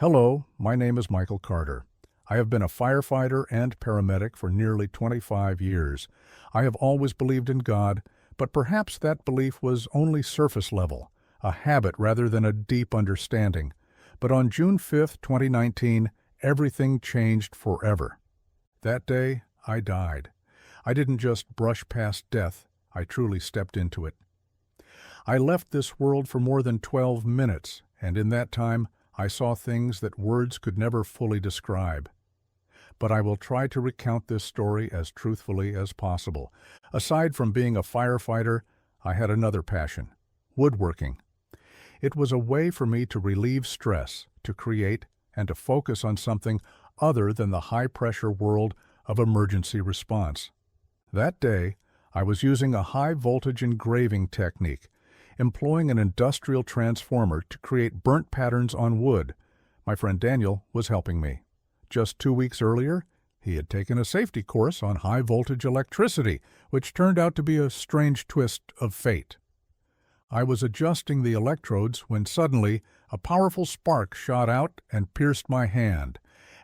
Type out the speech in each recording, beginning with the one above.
Hello, my name is Michael Carter. I have been a firefighter and paramedic for nearly 25 years. I have always believed in God, but perhaps that belief was only surface level, a habit rather than a deep understanding. But on June 5, 2019, everything changed forever. That day, I died. I didn't just brush past death, I truly stepped into it. I left this world for more than 12 minutes, and in that time, I saw things that words could never fully describe. But I will try to recount this story as truthfully as possible. Aside from being a firefighter, I had another passion: woodworking. It was a way for me to relieve stress, to create, and to focus on something other than the high-pressure world of emergency response. That day, I was using a high-voltage engraving technique, employing an industrial transformer to create burnt patterns on wood. My friend Daniel was helping me. Just 2 weeks earlier, he had taken a safety course on high-voltage electricity, which turned out to be a strange twist of fate. I was adjusting the electrodes when suddenly a powerful spark shot out and pierced my hand.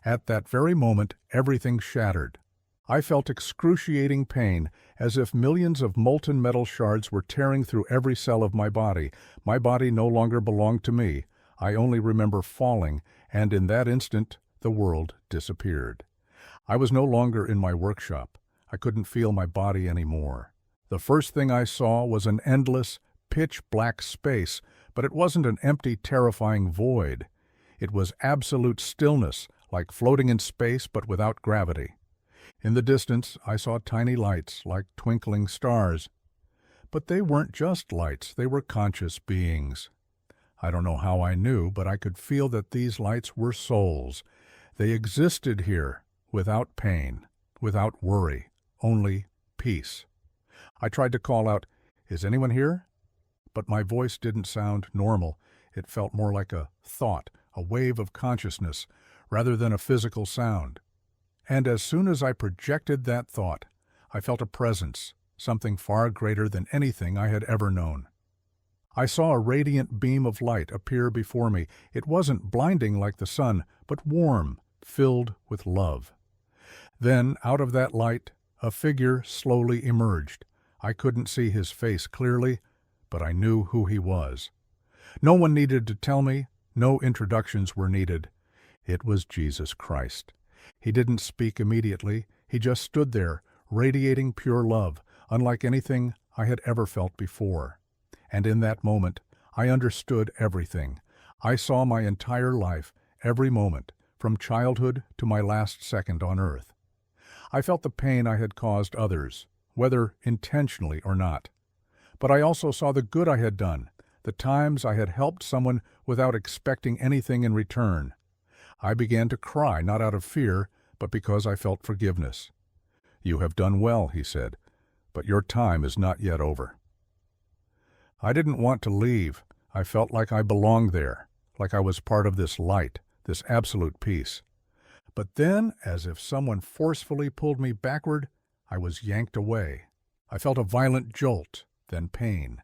At that very moment, everything shattered. I felt excruciating pain, as if millions of molten metal shards were tearing through every cell of my body. My body no longer belonged to me. I only remember falling, and in that instant, the world disappeared. I was no longer in my workshop. I couldn't feel my body anymore. The first thing I saw was an endless, pitch-black space, but it wasn't an empty, terrifying void. It was absolute stillness, like floating in space but without gravity. In the distance, I saw tiny lights, like twinkling stars. But they weren't just lights, they were conscious beings. I don't know how I knew, but I could feel that these lights were souls. They existed here, without pain, without worry, only peace. I tried to call out, "Is anyone here?" But my voice didn't sound normal. It felt more like a thought, a wave of consciousness, rather than a physical sound. And as soon as I projected that thought, I felt a presence, something far greater than anything I had ever known. I saw a radiant beam of light appear before me. It wasn't blinding like the sun, but warm, filled with love. Then, out of that light, a figure slowly emerged. I couldn't see his face clearly, but I knew who he was. No one needed to tell me, no introductions were needed. It was Jesus Christ. He didn't speak immediately. He just stood there, radiating pure love, unlike anything I had ever felt before. And in that moment, I understood everything. I saw my entire life, every moment, from childhood to my last second on earth. I felt the pain I had caused others, whether intentionally or not. But I also saw the good I had done, the times I had helped someone without expecting anything in return. I began to cry, not out of fear, but because I felt forgiveness. "You have done well," he said, "but your time is not yet over." I didn't want to leave. I felt like I belonged there, like I was part of this light, this absolute peace. But then, as if someone forcefully pulled me backward, I was yanked away. I felt a violent jolt, then pain.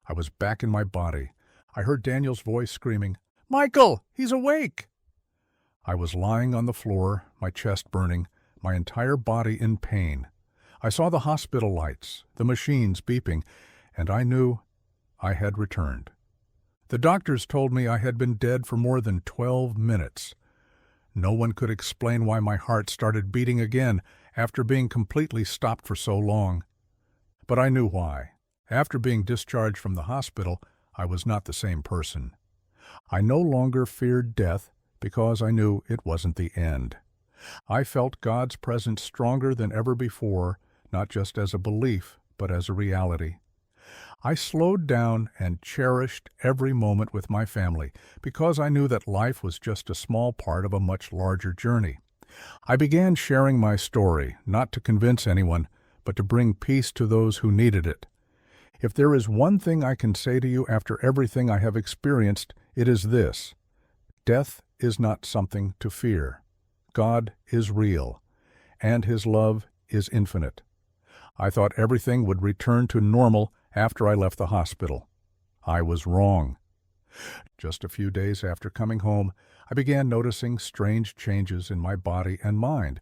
I was back in my body. I heard Daniel's voice screaming, "Michael, he's awake!" I was lying on the floor, my chest burning, my entire body in pain. I saw the hospital lights, the machines beeping, and I knew I had returned. The doctors told me I had been dead for more than 12 minutes. No one could explain why my heart started beating again after being completely stopped for so long. But I knew why. After being discharged from the hospital, I was not the same person. I no longer feared death because I knew it wasn't the end. I felt God's presence stronger than ever before, not just as a belief, but as a reality. I slowed down and cherished every moment with my family because I knew that life was just a small part of a much larger journey. I began sharing my story, not to convince anyone, but to bring peace to those who needed it. If there is one thing I can say to you after everything I have experienced, it is this: death is not something to fear. God is real, and His love is infinite. I thought everything would return to normal after I left the hospital. I was wrong. Just a few days after coming home, I began noticing strange changes in my body and mind.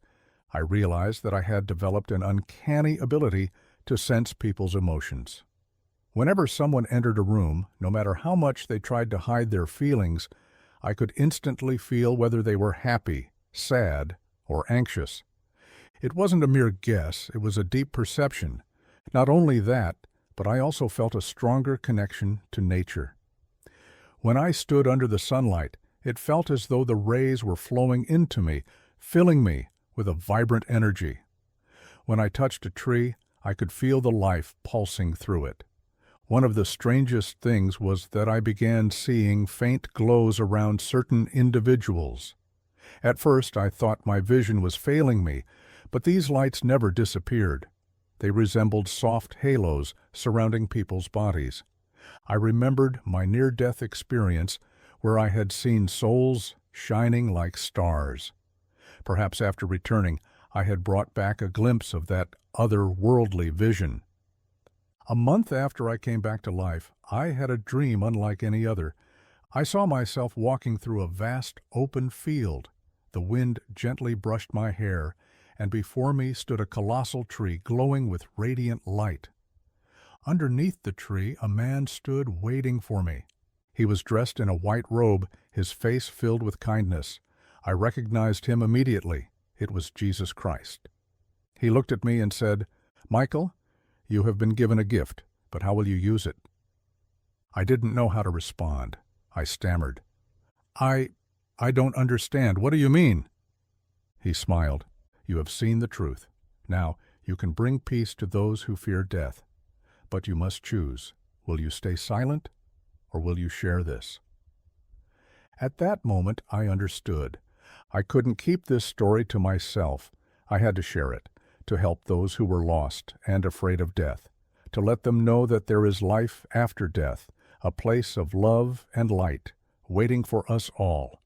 I realized that I had developed an uncanny ability to sense people's emotions. Whenever someone entered a room, no matter how much they tried to hide their feelings, I could instantly feel whether they were happy, sad, or anxious. It wasn't a mere guess, it was a deep perception. Not only that, but I also felt a stronger connection to nature. When I stood under the sunlight, it felt as though the rays were flowing into me, filling me with a vibrant energy. When I touched a tree, I could feel the life pulsing through it. One of the strangest things was that I began seeing faint glows around certain individuals. At first, I thought my vision was failing me, but these lights never disappeared. They resembled soft halos surrounding people's bodies. I remembered my near-death experience where I had seen souls shining like stars. Perhaps after returning, I had brought back a glimpse of that otherworldly vision. A month after I came back to life, I had a dream unlike any other. I saw myself walking through a vast open field. The wind gently brushed my hair, and before me stood a colossal tree glowing with radiant light. Underneath the tree, a man stood waiting for me. He was dressed in a white robe, his face filled with kindness. I recognized him immediately. It was Jesus Christ. He looked at me and said, "Michael, you have been given a gift, but how will you use it?" I didn't know how to respond. I stammered. I don't understand. What do you mean?" He smiled. "You have seen the truth. Now, you can bring peace to those who fear death. But you must choose. Will you stay silent, or will you share this?" At that moment, I understood. I couldn't keep this story to myself. I had to share it, to help those who were lost and afraid of death, to let them know that there is life after death, a place of love and light, waiting for us all.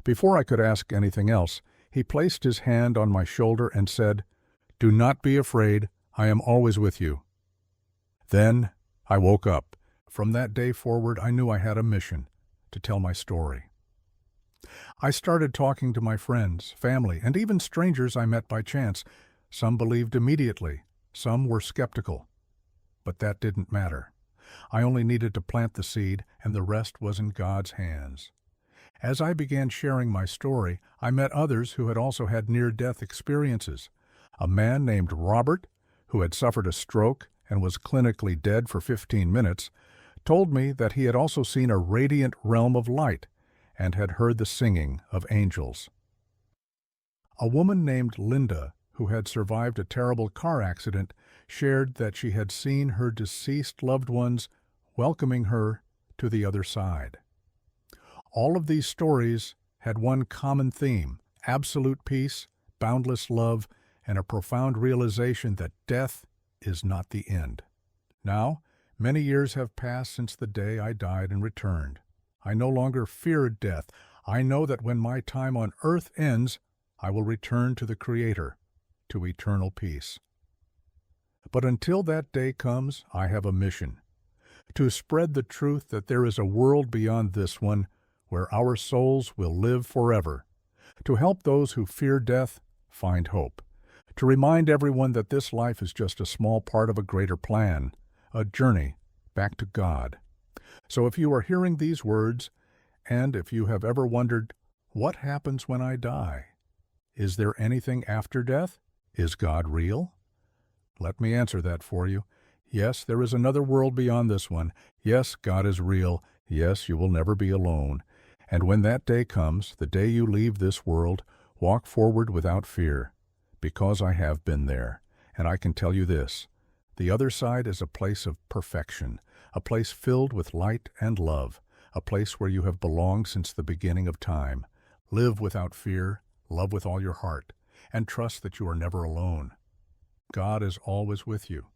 Before I could ask anything else, he placed his hand on my shoulder and said, "Do not be afraid. I am always with you." Then I woke up. From that day forward, I knew I had a mission, to tell my story. I started talking to my friends, family, and even strangers I met by chance. Some believed immediately, some were skeptical. But that didn't matter. I only needed to plant the seed, and the rest was in God's hands. As I began sharing my story, I met others who had also had near-death experiences. A man named Robert, who had suffered a stroke and was clinically dead for 15 minutes, told me that he had also seen a radiant realm of light and had heard the singing of angels. A woman named Linda, who had survived a terrible car accident, shared that she had seen her deceased loved ones welcoming her to the other side. All of these stories had one common theme: absolute peace, boundless love, and a profound realization that death is not the end. Now, many years have passed since the day I died and returned. I no longer fear death. I know that when my time on earth ends, I will return to the Creator, to eternal peace. But until that day comes, I have a mission: to spread the truth that there is a world beyond this one where our souls will live forever, to help those who fear death find hope, to remind everyone that this life is just a small part of a greater plan, a journey back to God. So if you are hearing these words, and if you have ever wondered, what happens when I die? Is there anything after death? Is God real? Let me answer that for you. Yes, there is another world beyond this one. Yes, God is real. Yes, you will never be alone. And when that day comes, the day you leave this world, walk forward without fear, because I have been there. And I can tell you this: the other side is a place of perfection, a place filled with light and love, a place where you have belonged since the beginning of time. Live without fear, love with all your heart, and trust that you are never alone. God is always with you.